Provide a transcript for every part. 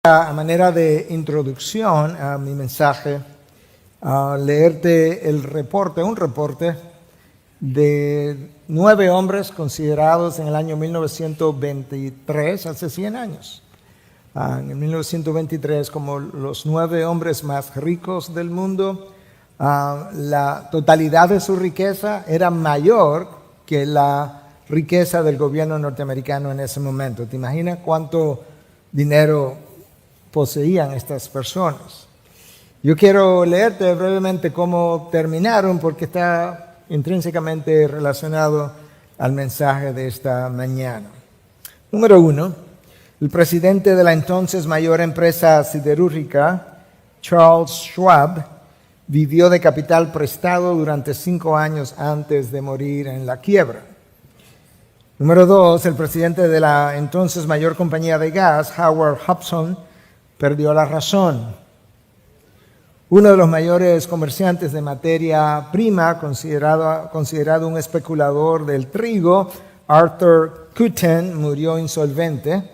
A manera de introducción a mi mensaje, leerte un reporte de 9 hombres considerados en el año 1923, hace 100 años, en 1923 como los 9 hombres más ricos del mundo. La totalidad de su riqueza era mayor que la riqueza del gobierno norteamericano en ese momento. ¿Te imaginas cuánto dinero poseían estas personas? Yo quiero leerte brevemente cómo terminaron porque está intrínsecamente relacionado al mensaje de esta mañana. Número 1, el presidente de la entonces mayor empresa siderúrgica, Charles Schwab, vivió de capital prestado durante 5 años antes de morir en la quiebra. Número 2, el presidente de la entonces mayor compañía de gas, Howard Hobson, perdió la razón. Uno de los mayores comerciantes de materia prima, considerado un especulador del trigo, Arthur Cutten, murió insolvente.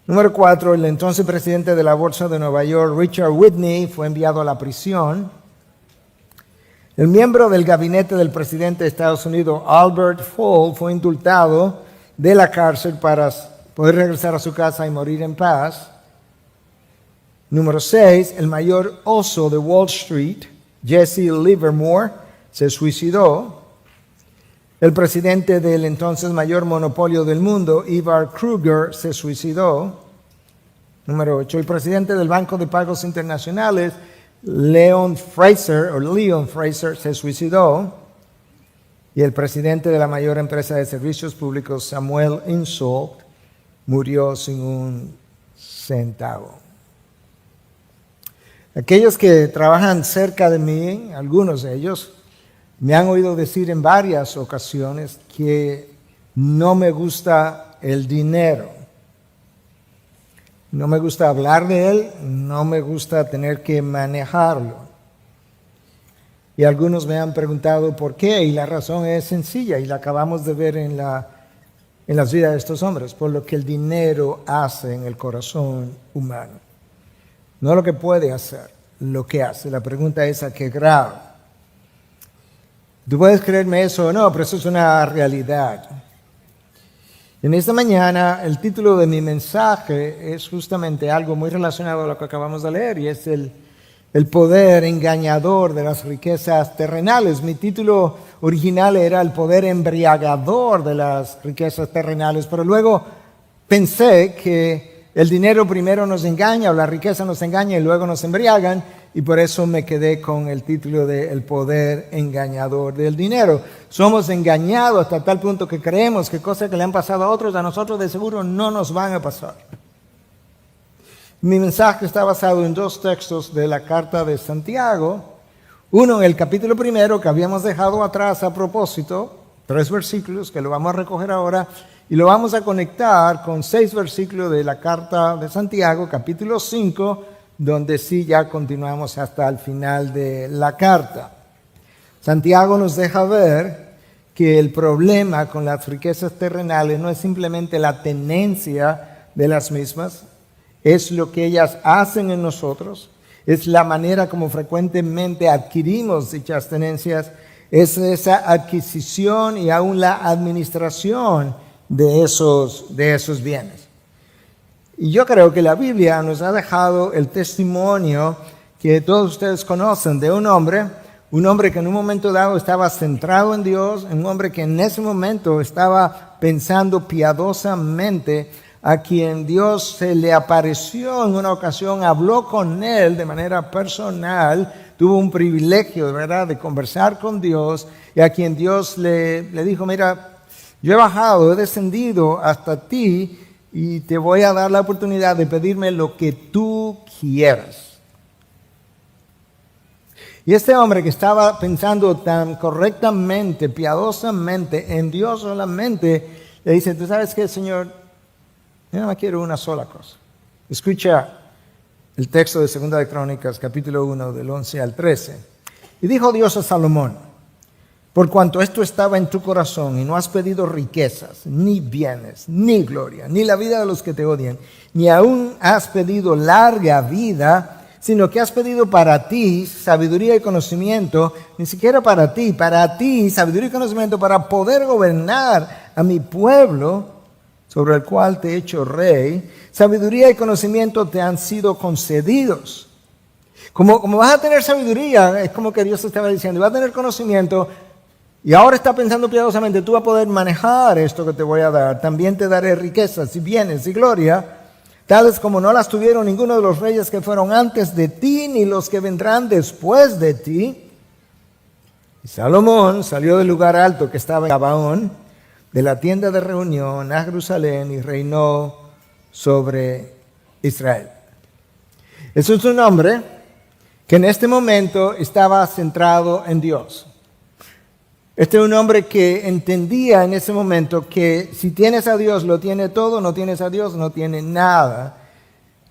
Número 4, el entonces presidente de la Bolsa de Nueva York, Richard Whitney, fue enviado a la prisión. El miembro del gabinete del presidente de Estados Unidos, Albert Fall, fue indultado de la cárcel para poder regresar a su casa y morir en paz. Número 6, el mayor oso de Wall Street, Jesse Livermore, se suicidó. El presidente del entonces mayor monopolio del mundo, Ivar Kruger, se suicidó. Número 8, el presidente del Banco de Pagos Internacionales, Leon Fraser, se suicidó. Y el presidente de la mayor empresa de servicios públicos, Samuel Insull, murió sin un centavo. Aquellos que trabajan cerca de mí, algunos de ellos, me han oído decir en varias ocasiones que no me gusta el dinero. No me gusta hablar de él, no me gusta tener que manejarlo. Y algunos me han preguntado por qué, y la razón es sencilla, y la acabamos de ver en las vidas de estos hombres, por lo que el dinero hace en el corazón humano. No lo que puede hacer, lo que hace. La pregunta es ¿a qué grado? Tú puedes creerme eso o no, pero eso es una realidad. En esta mañana el título de mi mensaje es justamente algo muy relacionado a lo que acabamos de leer, y es el poder engañador de las riquezas terrenales. Mi título original era el poder embriagador de las riquezas terrenales, pero luego pensé que el dinero primero nos engaña, o la riqueza nos engaña y luego nos embriagan, y por eso me quedé con el título de El poder engañador del dinero. Somos engañados hasta tal punto que creemos que cosas que le han pasado a otros, a nosotros de seguro no nos van a pasar. Mi mensaje está basado en 2 textos de la carta de Santiago. Uno en el capítulo 1 que habíamos dejado atrás a propósito, 3 versículos que lo vamos a recoger ahora, y lo vamos a conectar con 6 versículos de la carta de Santiago, capítulo 5, donde sí ya continuamos hasta el final de la carta. Santiago nos deja ver que el problema con las riquezas terrenales no es simplemente la tenencia de las mismas, es lo que ellas hacen en nosotros, es la manera como frecuentemente adquirimos dichas tenencias, es esa adquisición y aún la administración de esos bienes. Y yo creo que la Biblia nos ha dejado el testimonio que todos ustedes conocen de un hombre que en un momento dado estaba centrado en Dios, un hombre que en ese momento estaba pensando piadosamente, a quien Dios se le apareció en una ocasión, habló con él de manera personal, tuvo un privilegio, de verdad, de conversar con Dios, y a quien Dios le dijo: mira, yo he bajado, he descendido hasta ti y te voy a dar la oportunidad de pedirme lo que tú quieras. Y este hombre que estaba pensando tan correctamente, piadosamente, en Dios solamente, le dice: ¿tú sabes qué, Señor? Yo nada más quiero una sola cosa. Escucha el texto de 2 de Crónicas, capítulo 1, del 11 al 13. Y dijo Dios a Salomón: Por cuanto esto estaba en tu corazón y no has pedido riquezas, ni bienes, ni gloria, ni la vida de los que te odian, ni aún has pedido larga vida, sino que has pedido para ti sabiduría y conocimiento, ni siquiera para ti, sabiduría y conocimiento para poder gobernar a mi pueblo, sobre el cual te he hecho rey. Sabiduría y conocimiento te han sido concedidos. Como vas a tener sabiduría, es como que Dios estaba diciendo, y vas a tener conocimiento, y ahora está pensando piadosamente, tú vas a poder manejar esto que te voy a dar. También te daré riquezas y bienes y gloria, tales como no las tuvieron ninguno de los reyes que fueron antes de ti, ni los que vendrán después de ti. Y Salomón salió del lugar alto que estaba en Gabaón, de la tienda de reunión a Jerusalén, y reinó sobre Israel. Eso es un hombre que en este momento estaba centrado en Dios. Este es un hombre que entendía en ese momento que si tienes a Dios lo tiene todo, no tienes a Dios no tiene nada.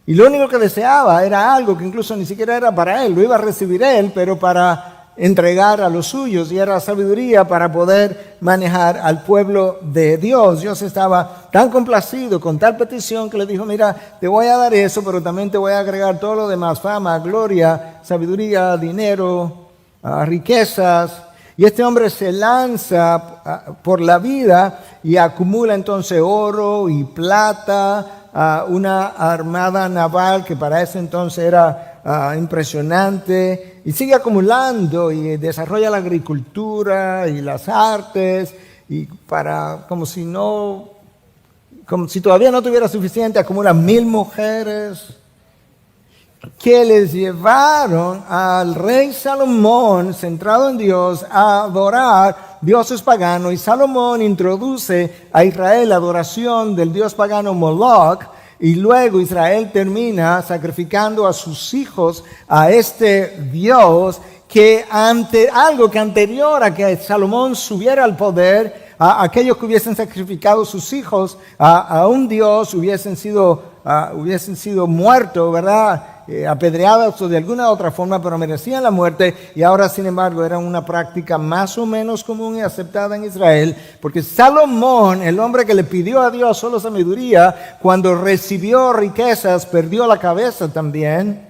Y lo único que deseaba era algo que incluso ni siquiera era para él, lo iba a recibir él, pero para entregar a los suyos, y era sabiduría para poder manejar al pueblo de Dios. Dios estaba tan complacido con tal petición que le dijo, mira, te voy a dar eso, pero también te voy a agregar todo lo demás, fama, gloria, sabiduría, dinero, riquezas. Y este hombre se lanza por la vida y acumula entonces oro y plata, una armada naval que para ese entonces era impresionante, y sigue acumulando y desarrolla la agricultura y las artes, y como si todavía no tuviera suficiente, acumula 1,000 mujeres que les llevaron al rey Salomón, centrado en Dios, a adorar dioses paganos. Y Salomón introduce a Israel la adoración del dios pagano Moloch, y luego Israel termina sacrificando a sus hijos a este dios, que algo que anterior a que Salomón subiera al poder, a aquellos que hubiesen sacrificado sus hijos a un dios hubiesen sido muertos, ¿verdad? Apedreados o de alguna otra forma, pero merecían la muerte. Y ahora, sin embargo, era una práctica más o menos común y aceptada en Israel, porque Salomón, el hombre que le pidió a Dios solo sabiduría, cuando recibió riquezas, perdió la cabeza también.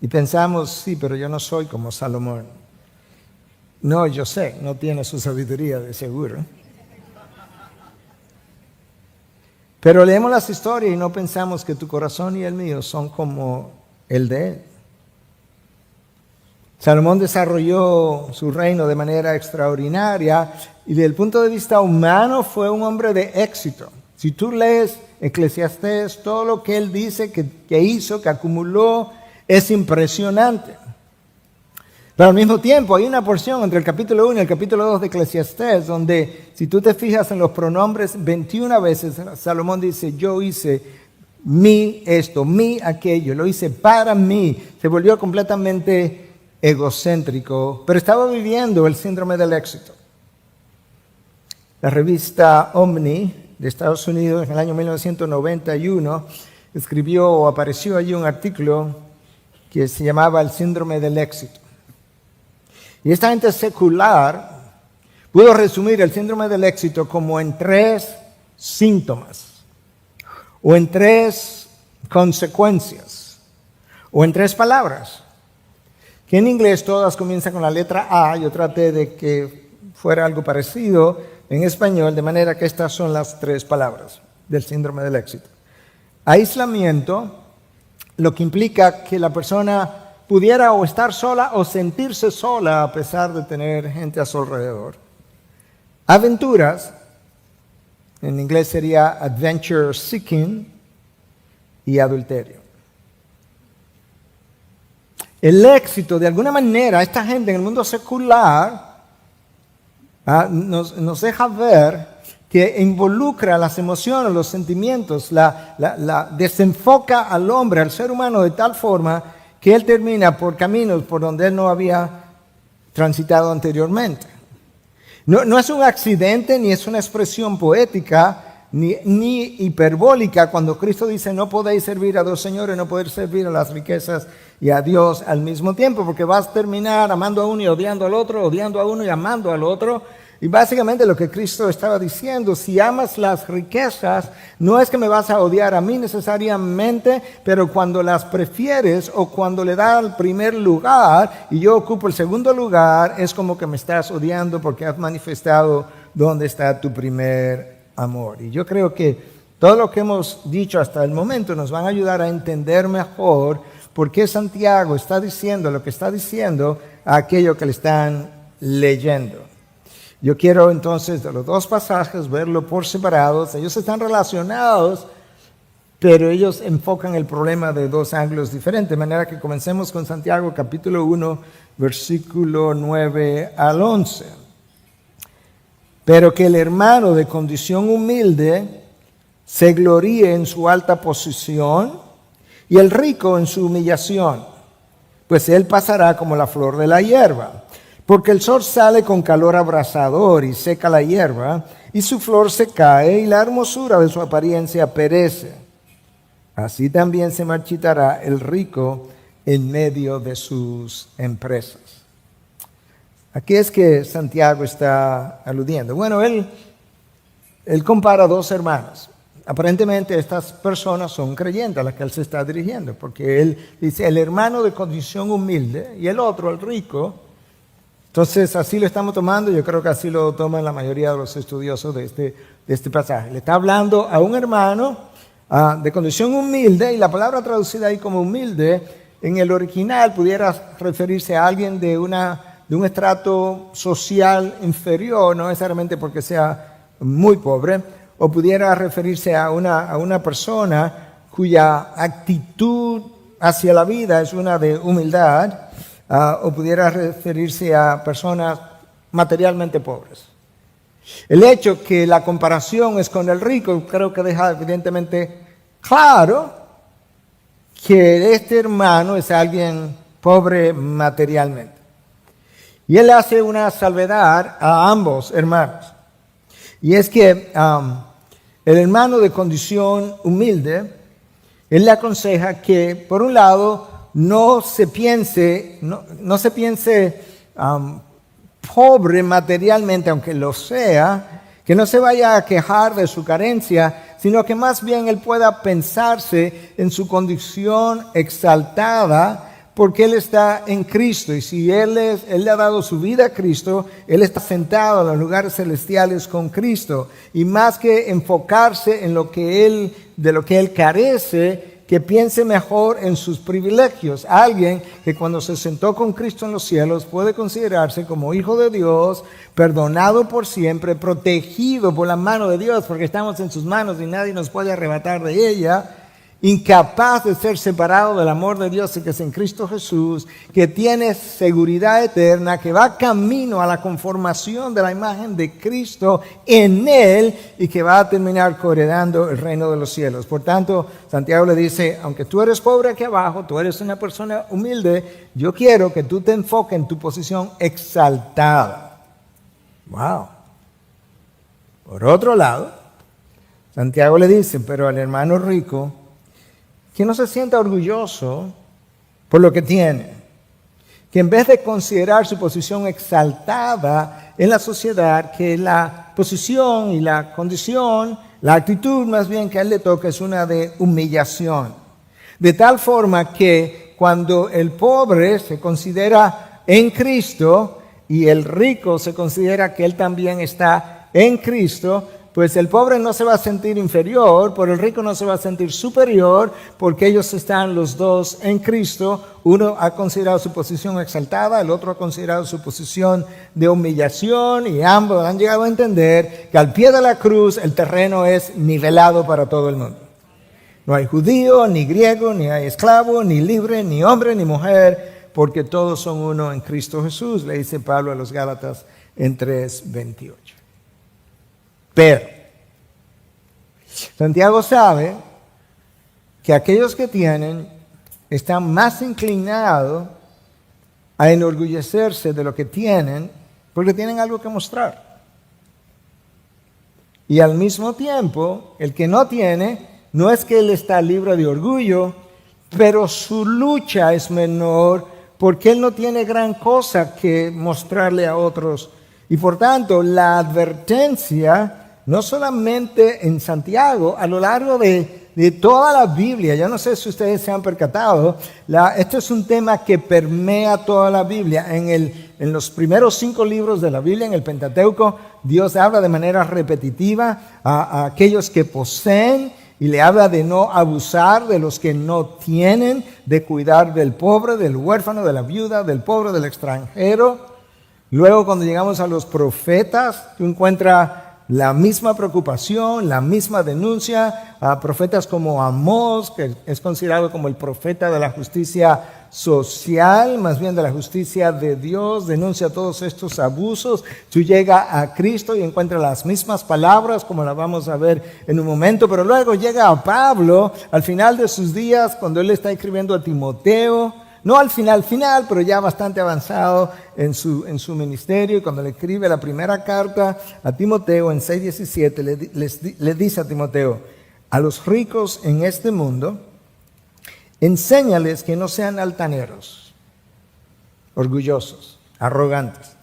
Y pensamos, sí, pero yo no soy como Salomón. No, yo sé, no tiene su sabiduría de seguro. Pero leemos las historias y no pensamos que tu corazón y el mío son como el de él. Salomón desarrolló su reino de manera extraordinaria, y desde el punto de vista humano fue un hombre de éxito. Si tú lees Eclesiastés, todo lo que él dice que hizo, que acumuló, es impresionante. Pero al mismo tiempo hay una porción entre el capítulo 1 y el capítulo 2 de Eclesiastés donde, si tú te fijas en los pronombres, 21 veces Salomón dice, yo hice mi esto, mi aquello, lo hice para mí. Se volvió completamente egocéntrico, pero estaba viviendo el síndrome del éxito. La revista Omni de Estados Unidos en el año 1991 escribió o apareció allí un artículo que se llamaba El síndrome del éxito. Y esta gente secular pudo resumir el síndrome del éxito como en 3 síntomas, o en 3 consecuencias, o en 3 palabras, que en inglés todas comienzan con la letra A. Yo traté de que fuera algo parecido en español, de manera que estas son las 3 palabras del síndrome del éxito. Aislamiento, lo que implica que la persona pudiera o estar sola o sentirse sola a pesar de tener gente a su alrededor. Aventuras, en inglés sería adventure seeking, y adulterio. El éxito, de alguna manera, esta gente en el mundo secular nos deja ver que involucra las emociones, los sentimientos, la desenfoca al hombre, al ser humano, de tal forma que él termina por caminos por donde él no había transitado anteriormente. No es un accidente ni es una expresión poética. ni hiperbólica cuando Cristo dice no podéis servir a dos señores, no podéis servir a las riquezas y a Dios al mismo tiempo, porque vas a terminar amando a uno y odiando al otro, odiando a uno y amando al otro. Y básicamente lo que Cristo estaba diciendo, si amas las riquezas, no es que me vas a odiar a mí necesariamente, pero cuando las prefieres o cuando le das el primer lugar y yo ocupo el segundo lugar, es como que me estás odiando porque has manifestado dónde está tu primer amor. Y yo creo que todo lo que hemos dicho hasta el momento nos van a ayudar a entender mejor por qué Santiago está diciendo lo que está diciendo a aquello que le están leyendo. Yo quiero entonces de los dos pasajes verlo por separados. Ellos están relacionados, pero ellos enfocan el problema de dos ángulos diferentes. De manera que comencemos con Santiago capítulo 1, versículo 9 al 11. Pero que el hermano de condición humilde se gloríe en su alta posición y el rico en su humillación, pues él pasará como la flor de la hierba. Porque el sol sale con calor abrasador y seca la hierba, y su flor se cae, y la hermosura de su apariencia perece. Así también se marchitará el rico en medio de sus empresas. ¿A qué es que Santiago está aludiendo? Bueno, él compara dos hermanos. Aparentemente estas personas son creyentes a las que él se está dirigiendo, porque él dice el hermano de condición humilde y el otro, el rico. Entonces, así lo estamos tomando, yo creo que así lo toman la mayoría de los estudiosos de este pasaje. Le está hablando a un hermano de condición humilde, y la palabra traducida ahí como humilde, en el original pudiera referirse a alguien de un estrato social inferior, no necesariamente porque sea muy pobre, o pudiera referirse a una persona cuya actitud hacia la vida es una de humildad, o pudiera referirse a personas materialmente pobres. El hecho que la comparación es con el rico, creo que deja evidentemente claro que este hermano es alguien pobre materialmente. Y él hace una salvedad a ambos hermanos. Y es que el hermano de condición humilde, él le aconseja que, por un lado, no se piense pobre materialmente, aunque lo sea, que no se vaya a quejar de su carencia, sino que más bien él pueda pensarse en su condición exaltada, porque él está en Cristo, y si él le ha dado su vida a Cristo, él está sentado en los lugares celestiales con Cristo, y más que enfocarse en de lo que él carece, que piense mejor en sus privilegios. Alguien que cuando se sentó con Cristo en los cielos puede considerarse como hijo de Dios, perdonado por siempre, protegido por la mano de Dios, porque estamos en sus manos y nadie nos puede arrebatar de ella, incapaz de ser separado del amor de Dios que es en Cristo Jesús, que tiene seguridad eterna, que va camino a la conformación de la imagen de Cristo en él y que va a terminar coheredando el reino de los cielos. Por tanto, Santiago le dice, aunque tú eres pobre aquí abajo, tú eres una persona humilde, yo quiero que tú te enfoques en tu posición exaltada. Wow. Por otro lado, Santiago le dice, pero al hermano rico, que no se sienta orgulloso por lo que tiene, que en vez de considerar su posición exaltada en la sociedad, que la posición y la condición, la actitud más bien que a él le toca es una de humillación. De tal forma que cuando el pobre se considera en Cristo y el rico se considera que él también está en Cristo, pues el pobre no se va a sentir inferior, pero el rico no se va a sentir superior, porque ellos están los dos en Cristo. Uno ha considerado su posición exaltada, el otro ha considerado su posición de humillación, y ambos han llegado a entender que al pie de la cruz el terreno es nivelado para todo el mundo. No hay judío, ni griego, ni hay esclavo, ni libre, ni hombre, ni mujer, porque todos son uno en Cristo Jesús, le dice Pablo a los Gálatas en 3:28. Pero Santiago sabe que aquellos que tienen están más inclinados a enorgullecerse de lo que tienen porque tienen algo que mostrar. Y al mismo tiempo, el que no tiene, no es que él está libre de orgullo, pero su lucha es menor porque él no tiene gran cosa que mostrarle a otros. Y por tanto, la advertencia, no solamente en Santiago, a lo largo de toda la Biblia, yo no sé si ustedes se han percatado, esto es un tema que permea toda la Biblia. En los primeros 5 libros de la Biblia, en el Pentateuco, Dios habla de manera repetitiva a aquellos que poseen y le habla de no abusar de los que no tienen, de cuidar del pobre, del huérfano, de la viuda, del pobre, del extranjero. Luego, cuando llegamos a los profetas, tú encuentras la misma preocupación, la misma denuncia a profetas como Amós, que es considerado como el profeta de la justicia social, más bien de la justicia de Dios, denuncia todos estos abusos. Tú llegas a Cristo y encuentras las mismas palabras, como las vamos a ver en un momento, pero luego llega a Pablo al final de sus días, cuando él está escribiendo a Timoteo, no al final, pero ya bastante avanzado en su ministerio, y cuando le escribe la primera carta a Timoteo en 6:17, le dice a Timoteo: a los ricos en este mundo, enséñales que no sean altaneros, orgullosos, arrogantes,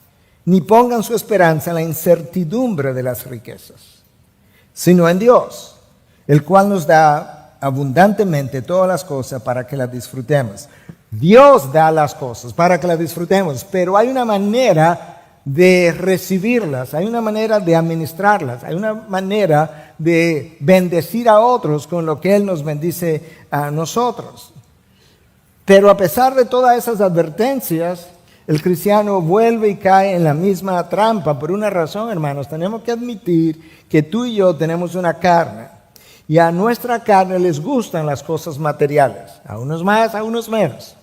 ni pongan su esperanza en la incertidumbre de las riquezas, sino en Dios, el cual nos da abundantemente todas las cosas para que las disfrutemos. Dios da las cosas para que las disfrutemos, pero hay una manera de recibirlas, hay una manera de administrarlas, hay una manera de bendecir a otros con lo que Él nos bendice a nosotros. Pero a pesar de todas esas advertencias, el cristiano vuelve y cae en la misma trampa por una razón, hermanos. Tenemos que admitir que tú y yo tenemos una carne, y a nuestra carne les gustan las cosas materiales, a unos más, a unos menos.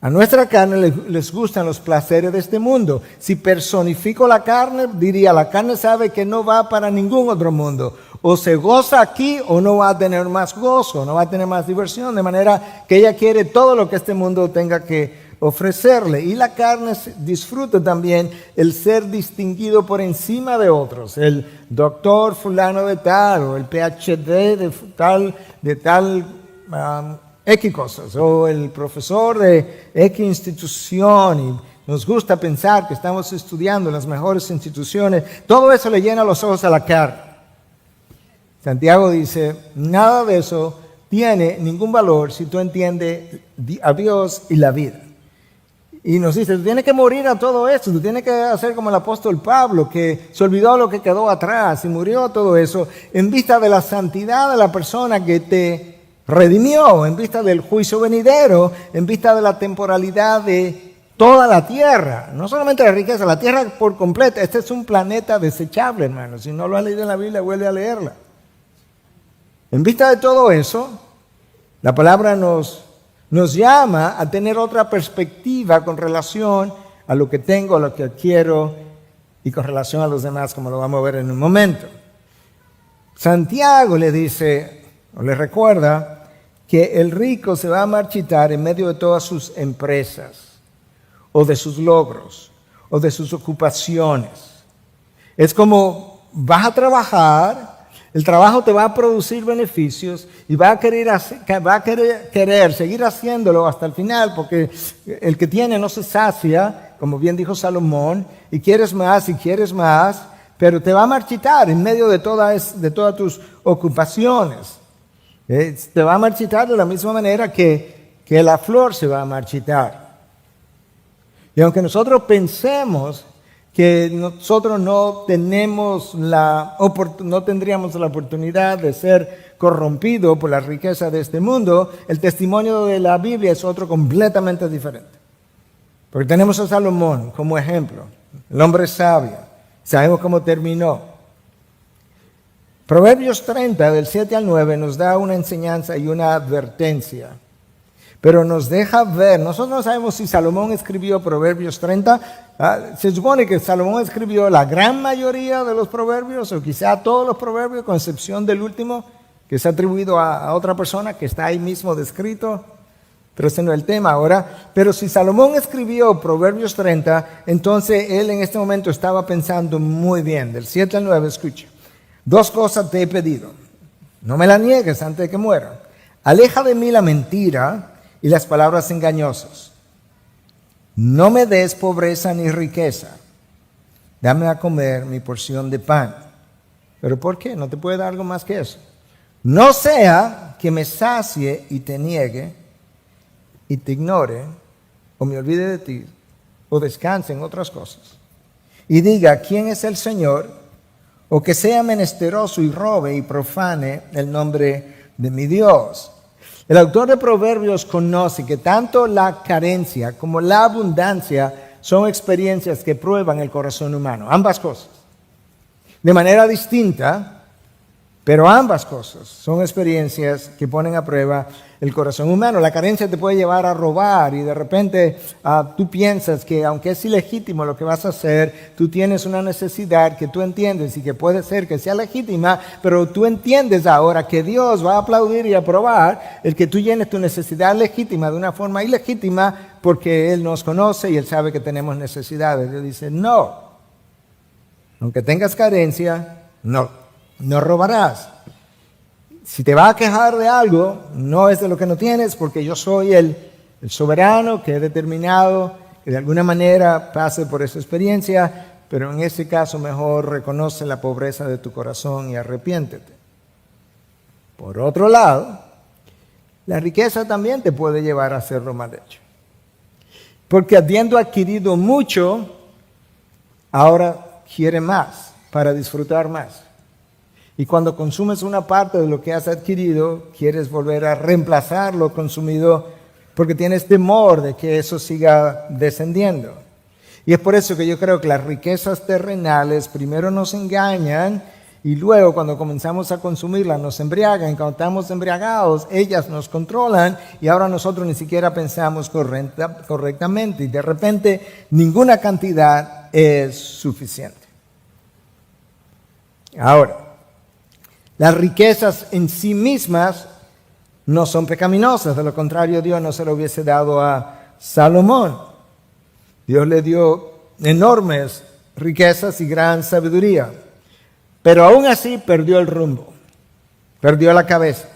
A nuestra carne les gustan los placeres de este mundo. Si personifico la carne, diría: la carne sabe que no va para ningún otro mundo. O se goza aquí o no va a tener más gozo, no va a tener más diversión. De manera que ella quiere todo lo que este mundo tenga que ofrecerle. Y la carne disfruta también el ser distinguido por encima de otros. El doctor fulano de tal, o el PhD de tal X cosas, o el profesor de X institución, y nos gusta pensar que estamos estudiando en las mejores instituciones. Todo eso le llena los ojos a la carne. Santiago dice: nada de eso tiene ningún valor si tú entiendes a Dios y la vida. Y nos dice: tú tienes que morir a todo esto, tú tienes que hacer como el apóstol Pablo, que se olvidó lo que quedó atrás y murió a todo eso en vista de la santidad de la persona que te redimió, en vista del juicio venidero, en vista de la temporalidad de toda la tierra, no solamente la riqueza, la tierra por completa. Este es un planeta desechable, hermano. Si no lo has leído en la Biblia, vuelve a leerla. En vista de todo eso, la palabra nos llama a tener otra perspectiva con relación a lo que tengo, a lo que quiero, y con relación a los demás, como lo vamos a ver en un momento. Santiago le dice, o le recuerda, que el rico se va a marchitar en medio de todas sus empresas, o de sus logros, o de sus ocupaciones. Es como vas a trabajar, el trabajo te va a producir beneficios y va a querer seguir haciéndolo hasta el final, porque el que tiene no se sacia, como bien dijo Salomón, y quieres más y quieres más, pero te va a marchitar en medio de todas tus ocupaciones. Te va a marchitar de la misma manera que la flor se va a marchitar. Y aunque nosotros pensemos que nosotros no tendríamos la oportunidad de ser corrompidos por la riqueza de este mundo, el testimonio de la Biblia es otro completamente diferente. Porque tenemos a Salomón como ejemplo, el hombre sabio. Sabemos cómo terminó. Proverbios 30, del 7 al 9, nos da una enseñanza y una advertencia. Pero nos deja ver, nosotros no sabemos si Salomón escribió Proverbios 30. Se supone que Salomón escribió la gran mayoría de los proverbios, o quizá todos los proverbios, con excepción del último, que se ha atribuido a otra persona que está ahí mismo descrito. Pero ese no es el tema ahora. Pero si Salomón escribió Proverbios 30, entonces él en este momento estaba pensando muy bien. Del 7 al 9, escucha. 2 cosas te he pedido. No me las niegues antes de que muera. Aleja de mí la mentira y las palabras engañosas. No me des pobreza ni riqueza. Dame a comer mi porción de pan. ¿Pero por qué? No te puede dar algo más que eso. No sea que me sacie y te niegue y te ignore, o me olvide de ti, o descanse en otras cosas, y diga, ¿quién es el Señor? O que sea menesteroso y robe y profane el nombre de mi Dios. El autor de Proverbios conoce que tanto la carencia como la abundancia son experiencias que prueban el corazón humano, ambas cosas. De manera distinta, pero ambas cosas son experiencias que ponen a prueba el corazón humano. La carencia te puede llevar a robar y de repente tú piensas que aunque es ilegítimo lo que vas a hacer, tú tienes una necesidad que tú entiendes y que puede ser que sea legítima, pero tú entiendes ahora que Dios va a aplaudir y aprobar el que tú llenes tu necesidad legítima de una forma ilegítima porque Él nos conoce y Él sabe que tenemos necesidades. Dios dice, no, aunque tengas carencia, no robarás. Si te vas a quejar de algo, no es de lo que no tienes, porque yo soy el soberano que he determinado que de alguna manera pase por esa experiencia, pero en este caso mejor reconoce la pobreza de tu corazón y arrepiéntete. Por otro lado, la riqueza también te puede llevar a hacerlo mal hecho. Porque habiendo adquirido mucho, ahora quiere más para disfrutar más. Y cuando consumes una parte de lo que has adquirido, quieres volver a reemplazar lo consumido porque tienes temor de que eso siga descendiendo. Y es por eso que yo creo que las riquezas terrenales primero nos engañan y luego cuando comenzamos a consumirlas nos embriagan. Y cuando estamos embriagados, ellas nos controlan y ahora nosotros ni siquiera pensamos correctamente. Y de repente ninguna cantidad es suficiente. Ahora, las riquezas en sí mismas no son pecaminosas, de lo contrario Dios no se lo hubiese dado a Salomón. Dios le dio enormes riquezas y gran sabiduría, pero aún así perdió el rumbo, perdió la cabeza,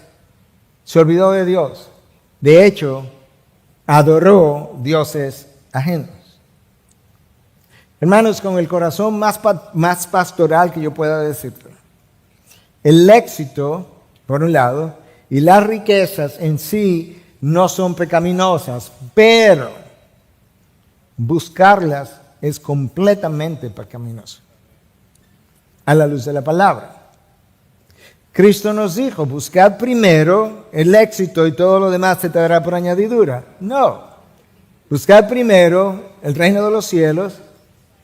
se olvidó de Dios. De hecho, adoró dioses ajenos. Hermanos, con el corazón más pastoral que yo pueda decirte, el éxito, por un lado, y las riquezas en sí no son pecaminosas, pero buscarlas es completamente pecaminoso a la luz de la palabra. Cristo nos dijo, buscad primero el éxito y todo lo demás se te dará por añadidura. No, buscad primero el reino de los cielos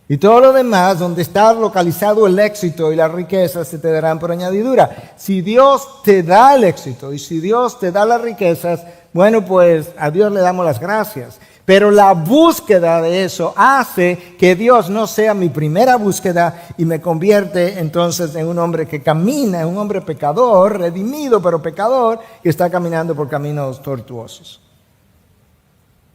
y todo lo demás, donde está localizado el éxito y las riquezas, se te darán por añadidura. Si Dios te da el éxito y si Dios te da las riquezas, bueno, pues a Dios le damos las gracias. Pero la búsqueda de eso hace que Dios no sea mi primera búsqueda y me convierte entonces en un hombre que camina, en un hombre pecador, redimido pero pecador, que está caminando por caminos tortuosos.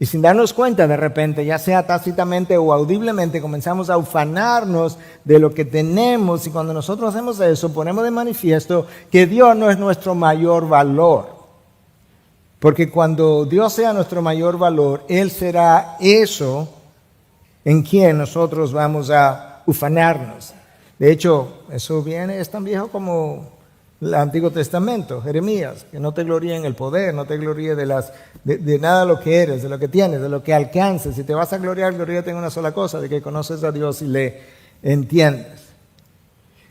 Y sin darnos cuenta, de repente, ya sea tácitamente o audiblemente, comenzamos a ufanarnos de lo que tenemos. Y cuando nosotros hacemos eso, ponemos de manifiesto que Dios no es nuestro mayor valor. Porque cuando Dios sea nuestro mayor valor, Él será eso en quien nosotros vamos a ufanarnos. De hecho, eso es tan viejo como el Antiguo Testamento, Jeremías, que no te gloríes en el poder, no te gloríes de nada de lo que eres, de lo que tienes, de lo que alcances. Si te vas a gloriar, gloríate en una sola cosa, de que conoces a Dios y le entiendes.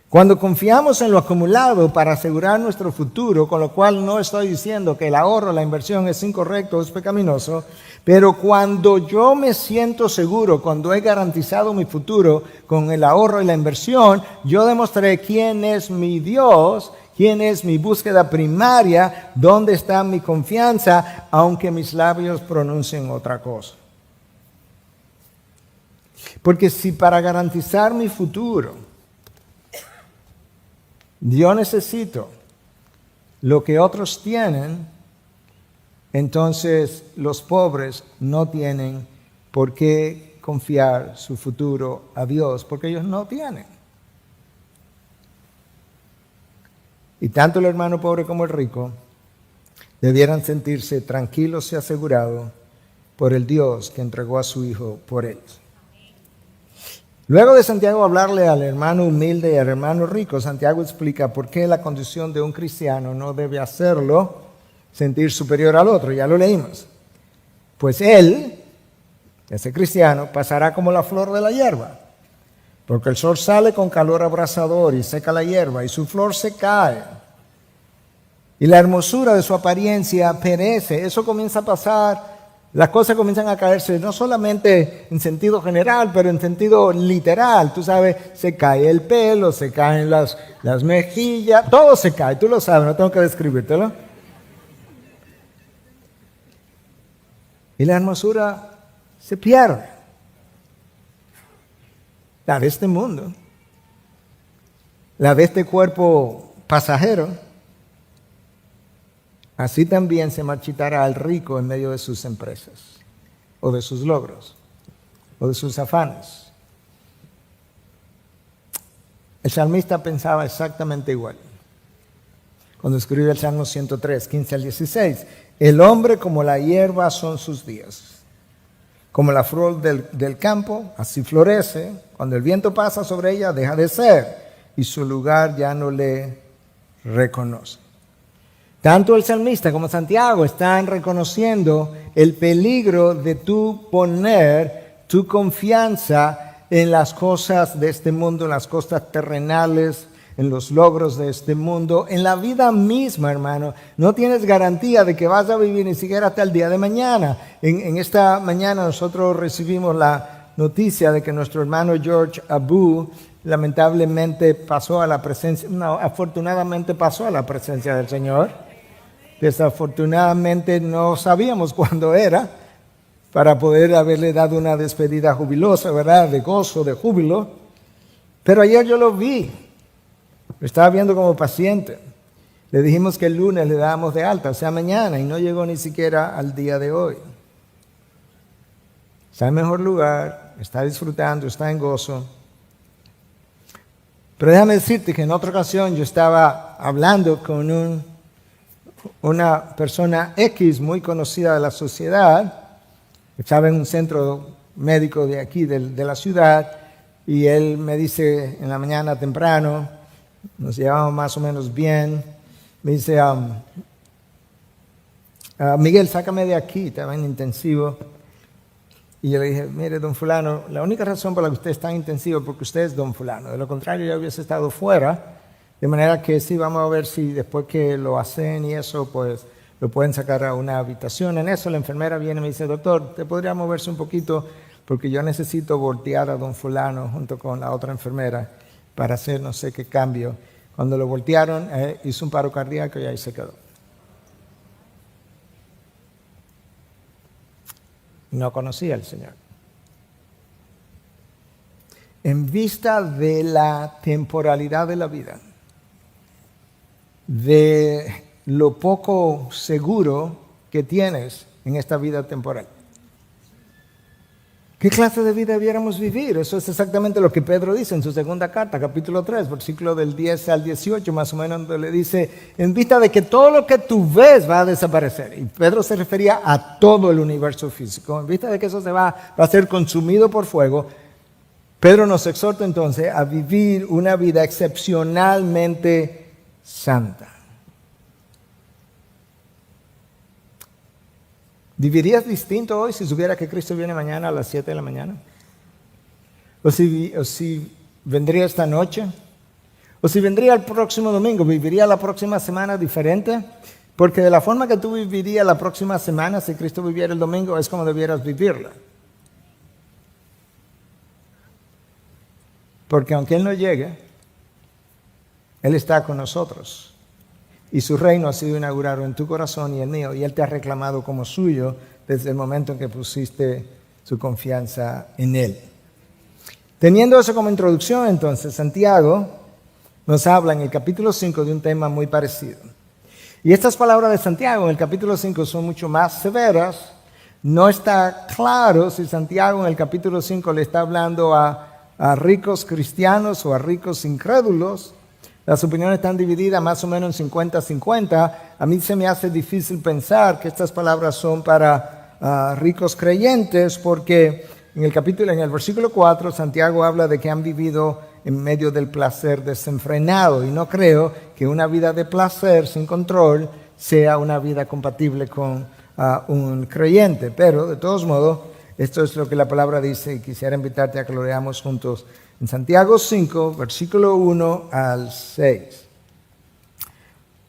Cuando confiamos en lo acumulado para asegurar nuestro futuro, con lo cual no estoy diciendo que el ahorro, la inversión es incorrecto, es pecaminoso, pero cuando yo me siento seguro, cuando he garantizado mi futuro con el ahorro y la inversión, yo demostré quién es mi Dios, quién es mi búsqueda primaria, dónde está mi confianza, aunque mis labios pronuncien otra cosa. Porque si para garantizar mi futuro yo necesito lo que otros tienen, entonces los pobres no tienen por qué confiar su futuro a Dios, porque ellos no tienen. Y tanto el hermano pobre como el rico debieran sentirse tranquilos y asegurados por el Dios que entregó a su Hijo por ellos. Luego de Santiago hablarle al hermano humilde y al hermano rico, Santiago explica por qué la condición de un cristiano no debe hacerlo sentir superior al otro. Ya lo leímos. Pues él, ese cristiano, pasará como la flor de la hierba, porque el sol sale con calor abrasador y seca la hierba y su flor se cae. Y la hermosura de su apariencia perece. Eso comienza a pasar. Las cosas comienzan a caerse no solamente en sentido general, pero en sentido literal. Tú sabes, se cae el pelo, se caen las mejillas, todo se cae. Tú lo sabes, no tengo que describírtelo. Y la hermosura se pierde. La de este mundo, la de este cuerpo pasajero. Así también se marchitará el rico en medio de sus empresas, o de sus logros, o de sus afanes. El salmista pensaba exactamente igual. Cuando escribe el Salmo 103, 15 al 16, el hombre como la hierba son sus días. Como la flor del campo, así florece. Cuando el viento pasa sobre ella, deja de ser, y su lugar ya no le reconoce. Tanto el salmista como Santiago están reconociendo el peligro de tú poner tu confianza en las cosas de este mundo, en las cosas terrenales, en los logros de este mundo, en la vida misma, hermano. No tienes garantía de que vas a vivir ni siquiera hasta el día de mañana. En esta mañana nosotros recibimos la noticia de que nuestro hermano George Abu lamentablemente pasó a la presencia, afortunadamente pasó a la presencia del Señor. Desafortunadamente no sabíamos cuándo era para poder haberle dado una despedida jubilosa, ¿verdad? De gozo, de júbilo. Pero ayer yo lo vi. Lo estaba viendo como paciente. Le dijimos que el lunes le dábamos de alta, o sea, mañana, y no llegó ni siquiera al día de hoy. Está en mejor lugar, está disfrutando, está en gozo. Pero déjame decirte que en otra ocasión yo estaba hablando con una persona X muy conocida de la sociedad, estaba en un centro médico de aquí, de la ciudad, y él me dice en la mañana temprano, nos llevamos más o menos bien, me dice, Miguel, sácame de aquí, estaba en intensivo. Y yo le dije, mire, don fulano, la única razón por la que usted está en intensivo es porque usted es don fulano, de lo contrario yo hubiese estado fuera. De manera que sí, vamos a ver si después que lo hacen y eso, pues lo pueden sacar a una habitación. En eso la enfermera viene y me dice, doctor, ¿te podría moverse un poquito? Porque yo necesito voltear a don fulano junto con la otra enfermera para hacer no sé qué cambio. Cuando lo voltearon, hizo un paro cardíaco y ahí se quedó. No conocía al Señor. En vista de la temporalidad de la vida, de lo poco seguro que tienes en esta vida temporal. ¿Qué clase de vida debiéramos vivir? Eso es exactamente lo que Pedro dice en su segunda carta, capítulo 3, versículo del 10 al 18, más o menos, donde le dice, en vista de que todo lo que tú ves va a desaparecer. Y Pedro se refería a todo el universo físico. En vista de que eso va a ser consumido por fuego, Pedro nos exhorta entonces a vivir una vida excepcionalmente santa. ¿Vivirías distinto hoy si supiera que Cristo viene mañana a las 7 de la mañana? ¿O si vendría esta noche? ¿O si vendría el próximo domingo? ¿Viviría la próxima semana diferente? Porque de la forma que tú vivirías la próxima semana, si Cristo viviera el domingo, es como debieras vivirla. Porque aunque Él no llegue, Él está con nosotros. Y su reino ha sido inaugurado en tu corazón y el mío. Y Él te ha reclamado como suyo desde el momento en que pusiste su confianza en Él. Teniendo eso como introducción, entonces, Santiago nos habla en el capítulo 5 de un tema muy parecido. Y estas palabras de Santiago en el capítulo 5 son mucho más severas. No está claro si Santiago en el capítulo 5 le está hablando a ricos cristianos o a ricos incrédulos. Las opiniones están divididas más o menos en 50-50. A mí se me hace difícil pensar que estas palabras son para ricos creyentes, porque en el versículo 4, Santiago habla de que han vivido en medio del placer desenfrenado. Y no creo que una vida de placer sin control sea una vida compatible con un creyente. Pero, de todos modos, esto es lo que la palabra dice y quisiera invitarte a que lo leamos juntos. En Santiago 5, versículo 1 al 6.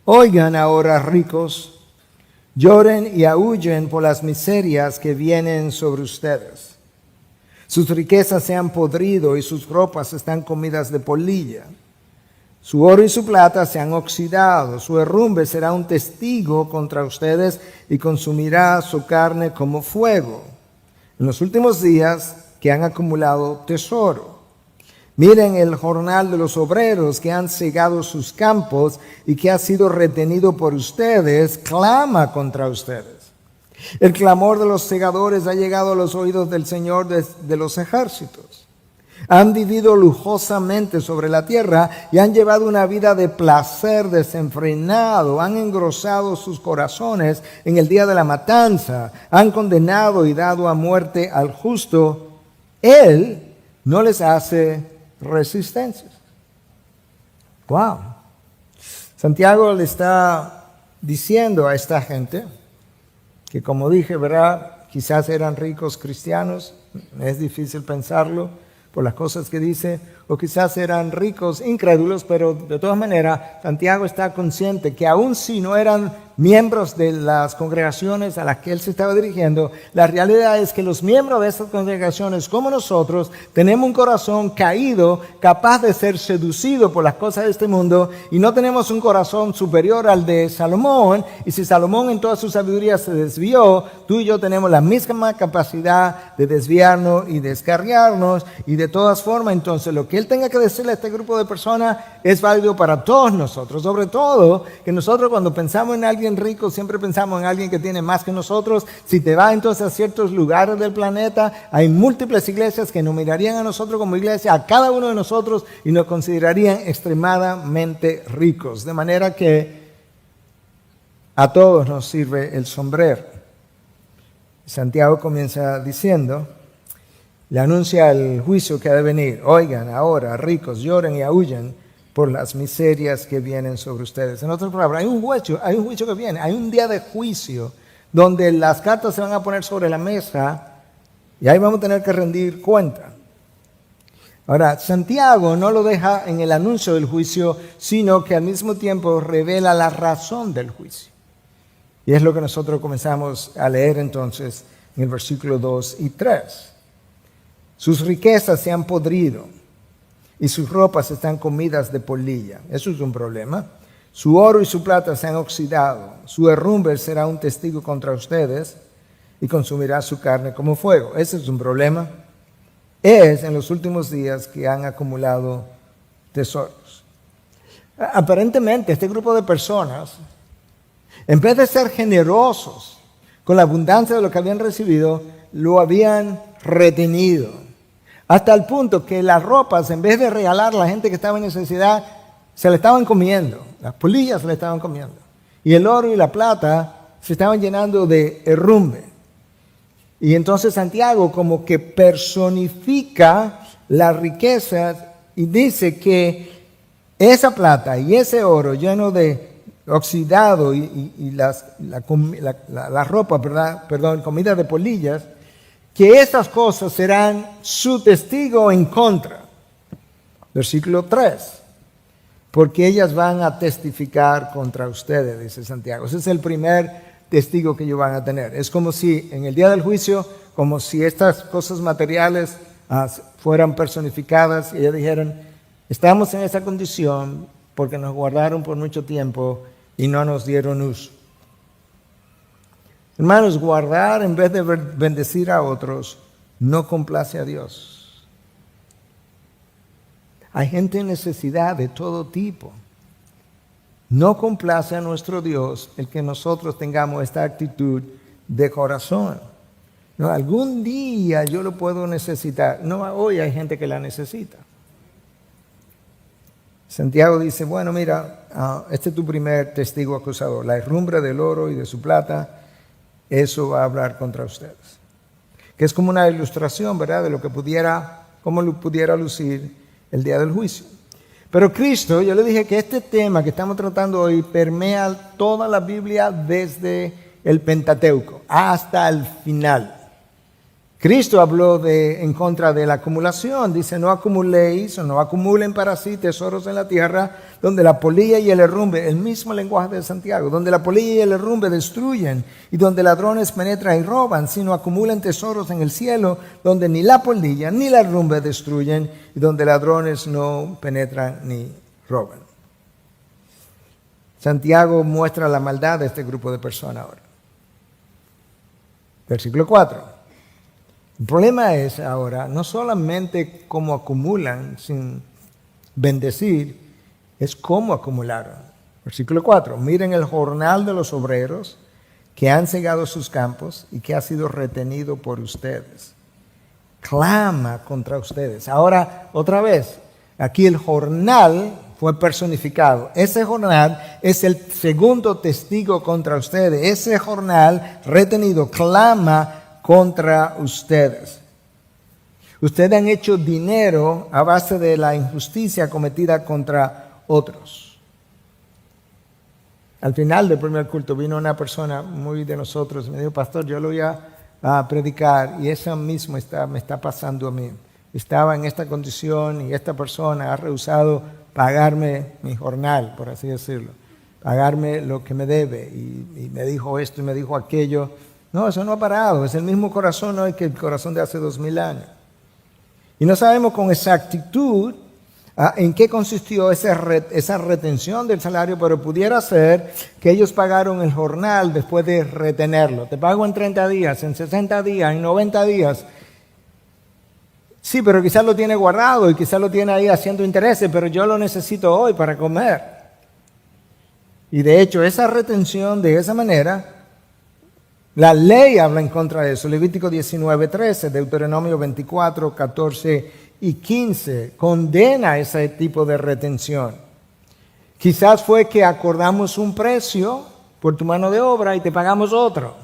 Oigan ahora, ricos, lloren y aúllen por las miserias que vienen sobre ustedes. Sus riquezas se han podrido y sus ropas están comidas de polilla. Su oro y su plata se han oxidado. Su herrumbre será un testigo contra ustedes y consumirá su carne como fuego. En los últimos días que han acumulado tesoro. Miren el jornal de los obreros que han cegado sus campos y que ha sido retenido por ustedes, clama contra ustedes. El clamor de los segadores ha llegado a los oídos del Señor de los ejércitos. Han vivido lujosamente sobre la tierra y han llevado una vida de placer desenfrenado. Han engrosado sus corazones en el día de la matanza. Han condenado y dado a muerte al justo. Él no les hace resistencias. Wow. Santiago le está diciendo a esta gente que, como dije, ¿verdad? Quizás eran ricos cristianos, es difícil pensarlo por las cosas que dice, o quizás eran ricos incrédulos, pero de todas maneras Santiago está consciente que aun si no eran miembros de las congregaciones a las que él se estaba dirigiendo, la realidad es que los miembros de estas congregaciones, como nosotros, tenemos un corazón caído, capaz de ser seducido por las cosas de este mundo, y no tenemos un corazón superior al de Salomón. Y si Salomón en toda su sabiduría se desvió, tú y yo tenemos la misma capacidad de desviarnos y descarriarnos, y de todas formas, entonces lo que él tenga que decirle a este grupo de personas es válido para todos nosotros. Sobre todo que nosotros, cuando pensamos en alguien rico, siempre pensamos en alguien que tiene más que nosotros. Si te vas entonces a ciertos lugares del planeta, hay múltiples iglesias que nos mirarían a nosotros como iglesia, a cada uno de nosotros, y nos considerarían extremadamente ricos. De manera que a todos nos sirve el sombrero. Santiago comienza diciendo, le anuncia el juicio que ha de venir. Oigan ahora, ricos, lloren y aúllen por las miserias que vienen sobre ustedes. En otras palabras, hay un juicio que viene, hay un día de juicio donde las cartas se van a poner sobre la mesa y ahí vamos a tener que rendir cuenta. Ahora, Santiago no lo deja en el anuncio del juicio, sino que al mismo tiempo revela la razón del juicio. Y es lo que nosotros comenzamos a leer entonces en el versículo 2 y 3. Sus riquezas se han podrido y sus ropas están comidas de polilla. Eso es un problema. Su oro y su plata se han oxidado. Su herrumbre será un testigo contra ustedes y consumirá su carne como fuego. Ese es un problema. Es en los últimos días que han acumulado tesoros. Aparentemente, este grupo de personas, en vez de ser generosos con la abundancia de lo que habían recibido, lo habían retenido. Hasta el punto que las ropas, en vez de regalar a la gente que estaba en necesidad, se le estaban comiendo. Las polillas se le estaban comiendo. Y el oro y la plata se estaban llenando de herrumbre. Y entonces Santiago como que personifica la riqueza y dice que esa plata y ese oro lleno de oxidado y la ropa, comida de polillas, que esas cosas serán su testigo en contra. Versículo 3. Porque ellas van a testificar contra ustedes, dice Santiago. Ese es el primer testigo que ellos van a tener. Es como si en el día del juicio, como si estas cosas materiales fueran personificadas y ellos dijeran, estamos en esa condición porque nos guardaron por mucho tiempo y no nos dieron uso. Hermanos, guardar en vez de bendecir a otros no complace a Dios. Hay gente en necesidad de todo tipo. No complace a nuestro Dios el que nosotros tengamos esta actitud de corazón. No, algún día yo lo puedo necesitar. No, hoy hay gente que la necesita. Santiago dice, bueno, mira, este es tu primer testigo acusador. La herrumbre del oro y de su plata, eso va a hablar contra ustedes. Que es como una ilustración, ¿verdad?, de lo que cómo lo pudiera lucir el día del juicio. Pero Cristo, yo le dije que este tema que estamos tratando hoy permea toda la Biblia desde el Pentateuco hasta el final. Cristo habló en contra de la acumulación. Dice, no acumuléis o no acumulen para sí tesoros en la tierra donde la polilla y el herrumbre, el mismo lenguaje de Santiago, donde la polilla y el herrumbre destruyen y donde ladrones penetran y roban, sino acumulen tesoros en el cielo donde ni la polilla ni la herrumbre destruyen y donde ladrones no penetran ni roban. Santiago muestra la maldad de este grupo de personas ahora. Versículo 4. El problema es ahora no solamente cómo acumulan sin bendecir, es cómo acumularon. Versículo 4. Miren el jornal de los obreros que han cegado sus campos y que ha sido retenido por ustedes. Clama contra ustedes. Ahora, otra vez, aquí el jornal fue personificado. Ese jornal es el segundo testigo contra ustedes. Ese jornal retenido clama contra ustedes. Ustedes han hecho dinero a base de la injusticia cometida contra otros. Al final del primer culto vino una persona muy de nosotros y me dijo, pastor, yo lo voy a predicar y eso mismo me está pasando a mí. Estaba en esta condición y esta persona ha rehusado pagarme mi jornal, por así decirlo, pagarme lo que me debe y me dijo esto y me dijo aquello. No, eso no ha parado. Es el mismo corazón hoy que el corazón de hace 2000 años. Y no sabemos con exactitud en qué consistió esa retención del salario, pero pudiera ser que ellos pagaron el jornal después de retenerlo. Te pago en 30 días, en 60 días, en 90 días. Sí, pero quizás lo tiene guardado y quizás lo tiene ahí haciendo intereses, pero yo lo necesito hoy para comer. Y de hecho, esa retención de esa manera, la ley habla en contra de eso. Levítico 19:13, Deuteronomio 24, 14 y 15 condena ese tipo de retención. Quizás fue que acordamos un precio por tu mano de obra y te pagamos otro.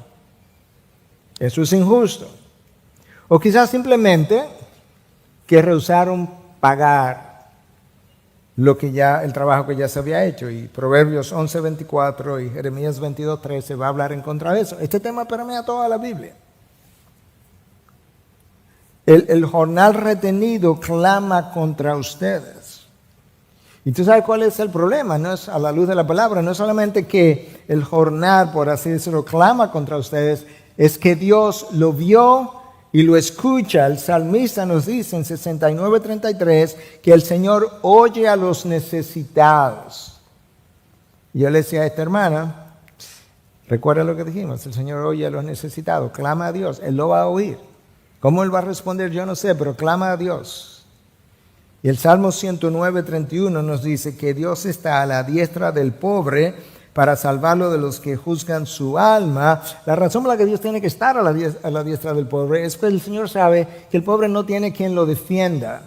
Eso es injusto. O quizás simplemente que rehusaron pagar el trabajo que ya se había hecho. Y Proverbios 11:24 y Jeremías 22:13 va a hablar en contra de eso. Este tema permea toda la Biblia. El jornal retenido clama contra ustedes. Y tú sabes cuál es el problema, no es a la luz de la palabra, no es solamente que el jornal, por así decirlo, clama contra ustedes, es que Dios lo vio y lo escucha. El salmista nos dice en 69:33 que el Señor oye a los necesitados. Y yo le decía a esta hermana, recuerda lo que dijimos, el Señor oye a los necesitados, clama a Dios, Él lo va a oír. ¿Cómo Él va a responder? Yo no sé, pero clama a Dios. Y el Salmo 109:31 nos dice que Dios está a la diestra del pobre para salvarlo de los que juzgan su alma. La razón por la que Dios tiene que estar a la diestra del pobre es que el Señor sabe que el pobre no tiene quien lo defienda.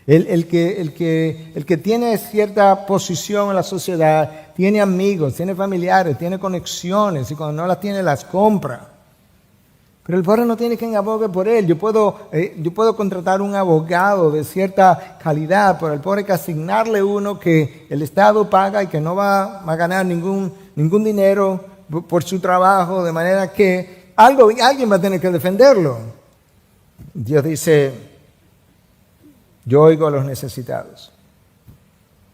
El que tiene cierta posición en la sociedad, tiene amigos, tiene familiares, tiene conexiones y cuando no las tiene las compra. Pero el pobre no tiene quien abogue por él. Yo puedo contratar un abogado de cierta calidad, pero el pobre hay que asignarle uno que el Estado paga y que no va a ganar ningún dinero por su trabajo, de manera que alguien va a tener que defenderlo. Dios dice, yo oigo a los necesitados.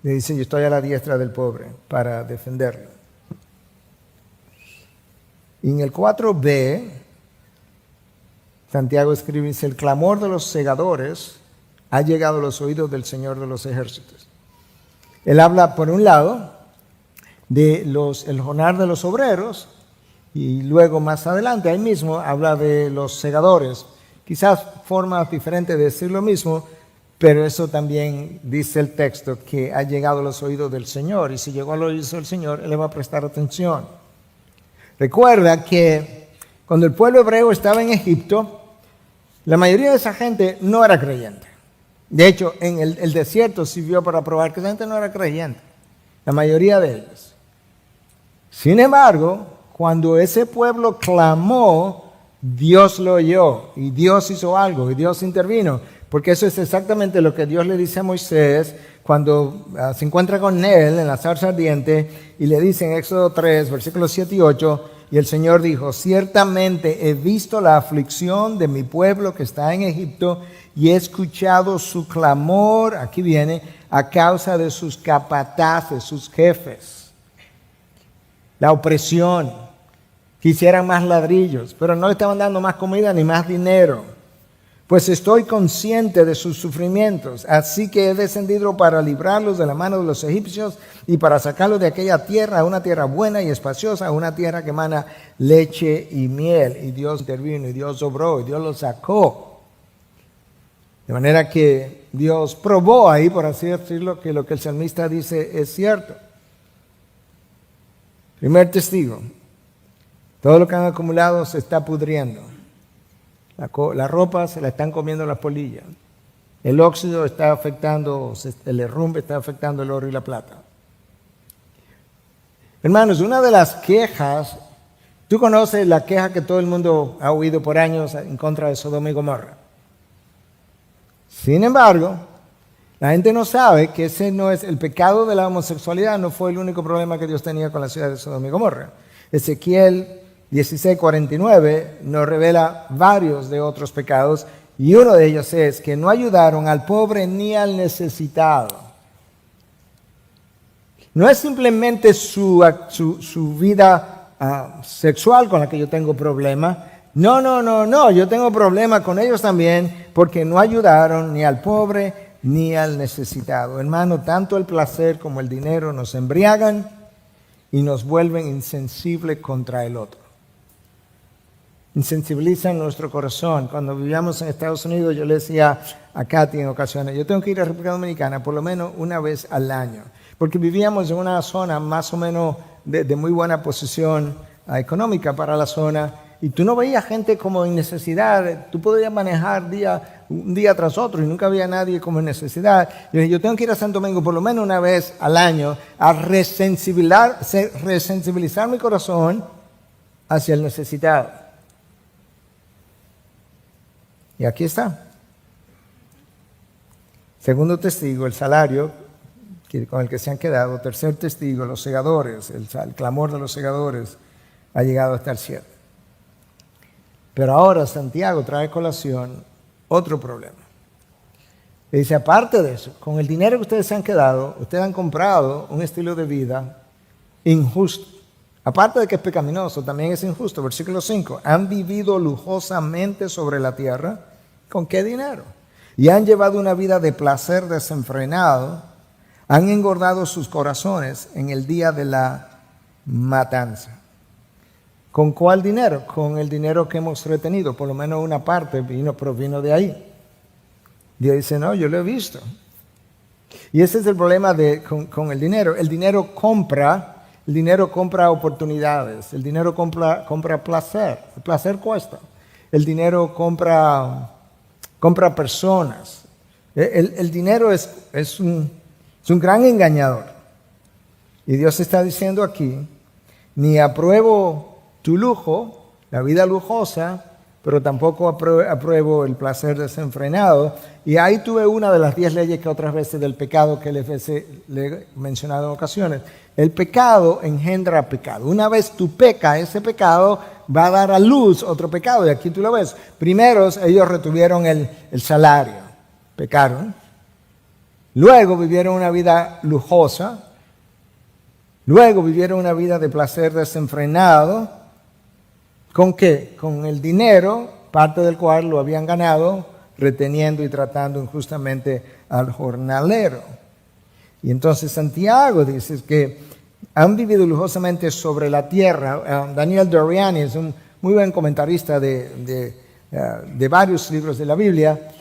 Le dice, yo estoy a la diestra del pobre para defenderlo. Y en el 4b, Santiago escribe, dice, el clamor de los segadores ha llegado a los oídos del Señor de los ejércitos. Él habla, por un lado, el jornal de los obreros, y luego más adelante, ahí mismo, habla de los segadores. Quizás formas diferentes de decir lo mismo, Pero eso también dice el texto que ha llegado a los oídos del Señor, y si llegó a los oídos del Señor, Él le va a prestar atención. Recuerda que cuando el pueblo hebreo estaba en Egipto, la mayoría de esa gente no era creyente. De hecho, en el desierto sirvió para probar que esa gente no era creyente, la mayoría de ellos. Sin embargo, cuando ese pueblo clamó, Dios lo oyó y Dios hizo algo y Dios intervino, porque eso es exactamente lo que Dios le dice a Moisés cuando se encuentra con él en la zarza ardiente y le dice en Éxodo 3, versículos 7 y 8, y el Señor dijo: ciertamente he visto la aflicción de mi pueblo que está en Egipto y he escuchado su clamor, aquí viene, a causa de sus capataces, sus jefes, la opresión. Quisieran más ladrillos, pero no le estaban dando más comida ni más dinero. Pues estoy consciente de sus sufrimientos, así que he descendido para librarlos de la mano de los egipcios y para sacarlos de aquella tierra a una tierra buena y espaciosa, a una tierra que emana leche y miel. Y Dios intervino, y Dios obró, y Dios los sacó. De manera que Dios probó ahí, por así decirlo, que lo que el salmista dice es cierto. Primer testigo: todo lo que han acumulado se está pudriendo. La ropa se la están comiendo las polillas. El óxido está afectando, el herrumbre está afectando el oro y la plata. Hermanos, una de las quejas, tú conoces la queja que todo el mundo ha oído por años en contra de Sodoma y Gomorra. Sin embargo, la gente no sabe que ese no es el pecado de la homosexualidad, no fue el único problema que Dios tenía con la ciudad de Sodoma y Gomorra. Ezequiel 16:49 nos revela varios de otros pecados, y uno de ellos es que no ayudaron al pobre ni al necesitado. No es simplemente su vida sexual con la que yo tengo problema. No, yo tengo problema con ellos también porque no ayudaron ni al pobre ni al necesitado. Hermano, tanto el placer como el dinero nos embriagan y nos vuelven insensibles contra el otro. Insensibilizan nuestro corazón. Cuando vivíamos en Estados Unidos, yo le decía a Katy en ocasiones, yo tengo que ir a República Dominicana por lo menos una vez al año, porque vivíamos en una zona más o menos de muy buena posición económica para la zona, y tú no veías gente como en necesidad. Tú podías manejar un día tras otro y nunca había nadie como en necesidad. Yo dije, yo tengo que ir a Santo Domingo por lo menos una vez al año a resensibilizar mi corazón hacia el necesitado. Y aquí está. Segundo testigo, el salario con el que se han quedado. Tercer testigo, los segadores, el clamor de los segadores ha llegado hasta el cielo. Pero ahora Santiago trae a colación otro problema. Le dice, aparte de eso, con el dinero que ustedes se han quedado, ustedes han comprado un estilo de vida injusto. Aparte de que es pecaminoso, también es injusto. Versículo 5. Han vivido lujosamente sobre la tierra. ¿Con qué dinero? Y han llevado una vida de placer desenfrenado. Han engordado sus corazones en el día de la matanza. ¿Con cuál dinero? Con el dinero que hemos retenido. Por lo menos una parte provino de ahí. Dios dice, no, yo lo he visto. Y ese es el problema con el dinero. El dinero compra oportunidades. El dinero compra placer. El placer cuesta. El dinero compra personas. El dinero es un gran engañador. Y Dios está diciendo aquí, ni apruebo tu lujo, la vida lujosa, pero tampoco apruebo el placer desenfrenado. Y ahí tuve una de las 10 leyes que otras veces del pecado que le he mencionado en ocasiones. El pecado engendra pecado. Una vez tú pecas, ese pecado va a dar a luz otro pecado. Y aquí tú lo ves. Primero ellos retuvieron el salario, pecaron. Luego vivieron una vida lujosa. Luego vivieron una vida de placer desenfrenado. ¿Con qué? Con el dinero, parte del cual lo habían ganado, reteniendo y tratando injustamente al jornalero. Y entonces Santiago dice que han vivido lujosamente sobre la tierra. Daniel Doriani es un muy buen comentarista de varios libros de la Biblia,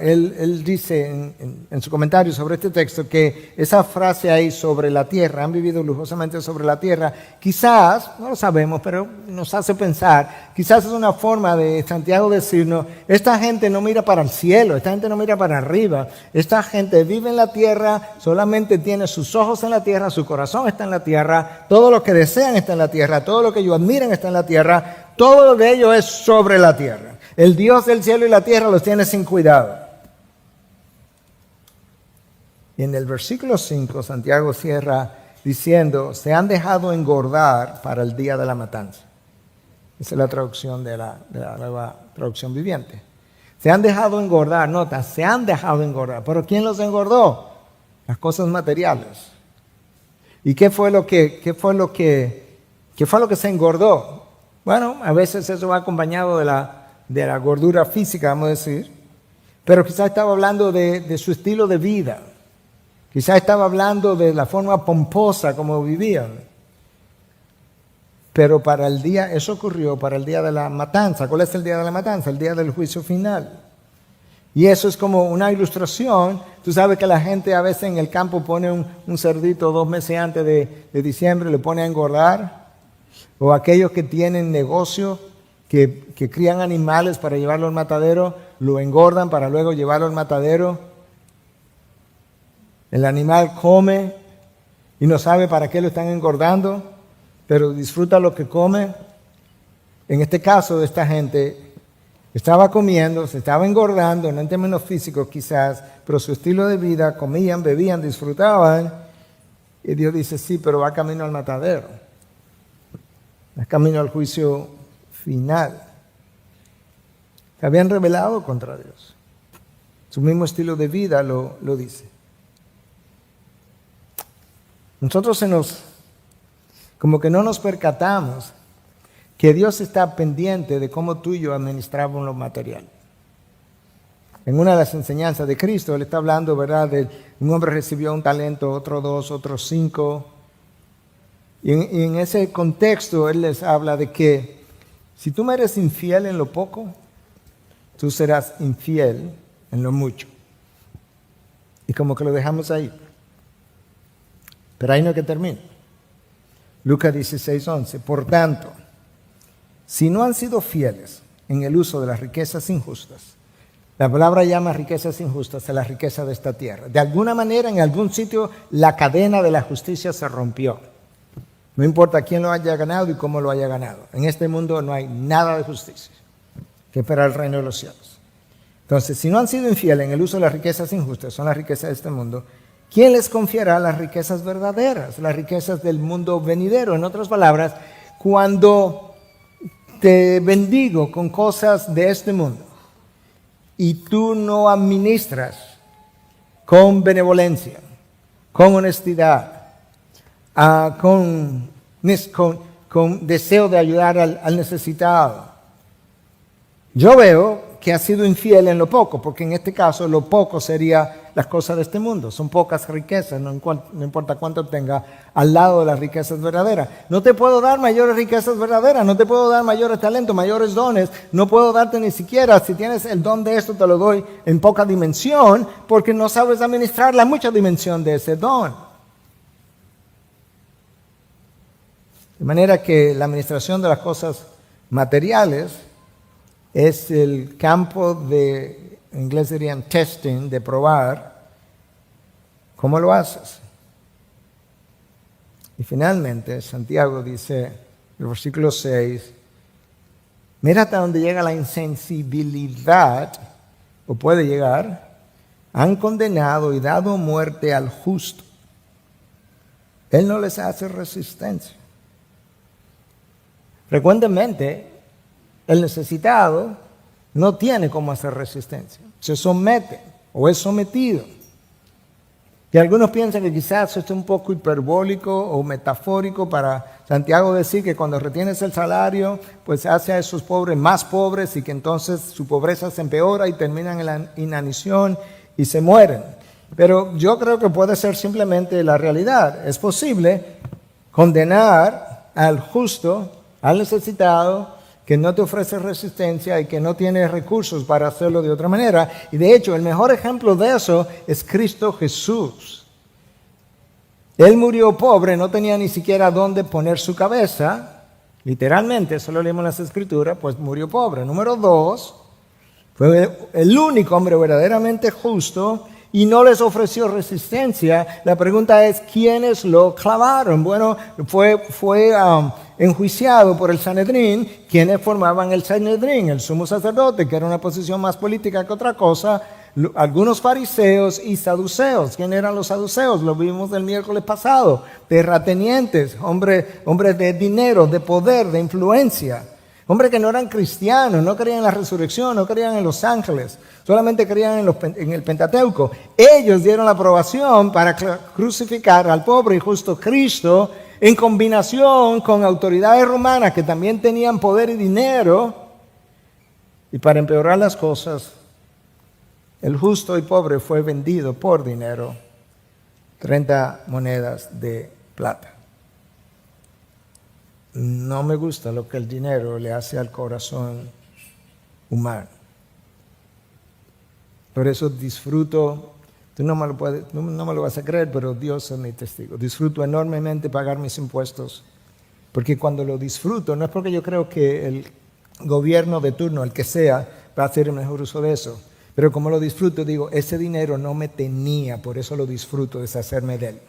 Él dice en su comentario sobre este texto que esa frase ahí sobre la tierra, han vivido lujosamente sobre la tierra, quizás, no lo sabemos, pero nos hace pensar, quizás es una forma de Santiago decirnos, esta gente no mira para el cielo, esta gente no mira para arriba, esta gente vive en la tierra, solamente tiene sus ojos en la tierra, su corazón está en la tierra, todo lo que desean está en la tierra, todo lo que ellos admiran está en la tierra, todo de ello es sobre la tierra. El Dios del cielo y la tierra los tiene sin cuidado. Y en el versículo 5, Santiago cierra diciendo, se han dejado engordar para el día de la matanza. Esa es la traducción de la nueva traducción viviente. Se han dejado engordar, nota, se han dejado engordar. ¿Pero quién los engordó? Las cosas materiales. ¿Y qué fue lo que se engordó? Bueno, a veces eso va acompañado de la gordura física, vamos a decir, pero quizás estaba hablando de su estilo de vida, quizás estaba hablando de la forma pomposa como vivían, pero eso ocurrió para el día de la matanza. ¿Cuál es el día de la matanza? El día del juicio final. Y eso es como una ilustración. Tú sabes que la gente a veces en el campo pone un cerdito 2 meses antes de diciembre, le pone a engordar, o aquellos que tienen negocio, que crían animales para llevarlo al matadero, lo engordan para luego llevarlo al matadero. El animal come y no sabe para qué lo están engordando, pero disfruta lo que come. En este caso de esta gente, estaba comiendo, se estaba engordando, no en términos físicos quizás, pero su estilo de vida, comían, bebían, disfrutaban. Y Dios dice, sí, pero va camino al matadero, va camino al juicio final. Se habían rebelado contra Dios. Su mismo estilo de vida lo dice. Nosotros como que no nos percatamos que Dios está pendiente de cómo tú y yo administramos lo material. En una de las enseñanzas de Cristo, Él está hablando, ¿verdad?, de un hombre recibió un talento, otro 2, otro 5. Y en ese contexto Él les habla de que si tú me eres infiel en lo poco, tú serás infiel en lo mucho. Y como que lo dejamos ahí. Pero ahí no es que termina. Lucas 16:11. Por tanto, si no han sido fieles en el uso de las riquezas injustas, la palabra llama riquezas injustas a la riqueza de esta tierra. De alguna manera, en algún sitio, la cadena de la justicia se rompió. No importa quién lo haya ganado y cómo lo haya ganado. En este mundo no hay nada de justicia que para el reino de los cielos. Entonces, si no han sido infieles en el uso de las riquezas injustas, son las riquezas de este mundo, ¿quién les confiará las riquezas verdaderas, las riquezas del mundo venidero? En otras palabras, cuando te bendigo con cosas de este mundo y tú no administras con benevolencia, con honestidad, con deseo de ayudar al necesitado, yo veo que ha sido infiel en lo poco, porque en este caso lo poco sería las cosas de este mundo. Son pocas riquezas, no importa cuánto tenga al lado de las riquezas verdaderas. No te puedo dar mayores riquezas verdaderas, no te puedo dar mayores talentos, mayores dones, no puedo darte ni siquiera, si tienes el don de esto te lo doy en poca dimensión, porque no sabes administrar la mucha dimensión de ese don. De manera que la administración de las cosas materiales es el campo de, en inglés dirían testing, de probar cómo lo haces. Y finalmente Santiago dice, en el versículo 6, mira hasta donde llega la insensibilidad, o puede llegar, han condenado y dado muerte al justo. Él no les hace resistencia. Frecuentemente, el necesitado no tiene cómo hacer resistencia. Se somete o es sometido. Y algunos piensan que quizás esto es un poco hiperbólico o metafórico para Santiago decir que cuando retienes el salario, pues hace a esos pobres más pobres y que entonces su pobreza se empeora y terminan en la inanición y se mueren. Pero yo creo que puede ser simplemente la realidad. Es posible condenar al justo, al necesitado, que no te ofrece resistencia y que no tiene recursos para hacerlo de otra manera. Y de hecho, el mejor ejemplo de eso es Cristo Jesús. Él murió pobre, no tenía ni siquiera dónde poner su cabeza. Literalmente, eso lo leemos en las Escrituras, pues murió pobre. Número 2, fue el único hombre verdaderamente justo y no les ofreció resistencia. La pregunta es, ¿quiénes lo clavaron? Bueno, fue enjuiciado por el Sanedrín. ¿Quiénes formaban el Sanedrín? El sumo sacerdote, que era una posición más política que otra cosa. Algunos fariseos y saduceos. ¿Quién eran los saduceos? Lo vimos el miércoles pasado. Terratenientes, hombres de dinero, de poder, de influencia. Hombres que no eran cristianos, no creían en la resurrección, no creían en los ángeles, solamente creían en el Pentateuco. Ellos dieron la aprobación para crucificar al pobre y justo Cristo en combinación con autoridades romanas que también tenían poder y dinero. Y para empeorar las cosas, el justo y pobre fue vendido por dinero, 30 monedas de plata. No me gusta lo que el dinero le hace al corazón humano. Por eso disfruto, tú no me lo vas a creer, pero Dios es mi testigo. Disfruto enormemente pagar mis impuestos, porque cuando lo disfruto, no es porque yo creo que el gobierno de turno, el que sea, va a hacer el mejor uso de eso, pero como lo disfruto, digo, ese dinero no me tenía, por eso lo disfruto, deshacerme de él.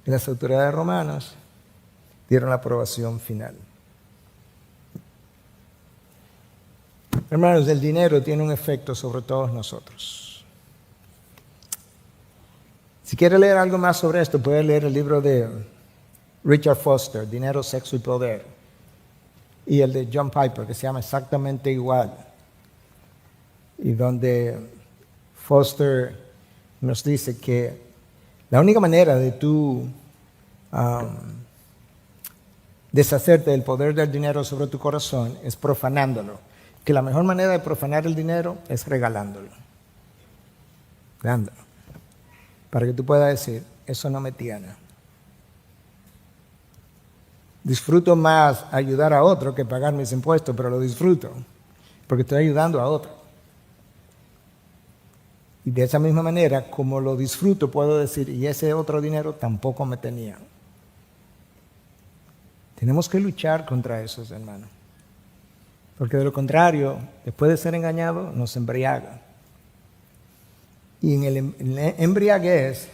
Y las autoridades romanas dieron la aprobación final. Hermanos, el dinero tiene un efecto sobre todos nosotros. Si quiere leer algo más sobre esto, puede leer el libro de Richard Foster, Dinero, Sexo y Poder, y el de John Piper, que se llama exactamente igual, y donde Foster nos dice que la única manera de tú deshacerte del poder del dinero sobre tu corazón es profanándolo. Que la mejor manera de profanar el dinero es regalándolo. Dándolo. Para que tú puedas decir, eso no me tiene. Disfruto más ayudar a otro que pagar mis impuestos, pero lo disfruto porque estoy ayudando a otro. Y de esa misma manera, como lo disfruto, puedo decir, y ese otro dinero tampoco me tenía. Tenemos que luchar contra esos, hermanos. Porque de lo contrario, después de ser engañado, nos embriaga. Y en la embriaguez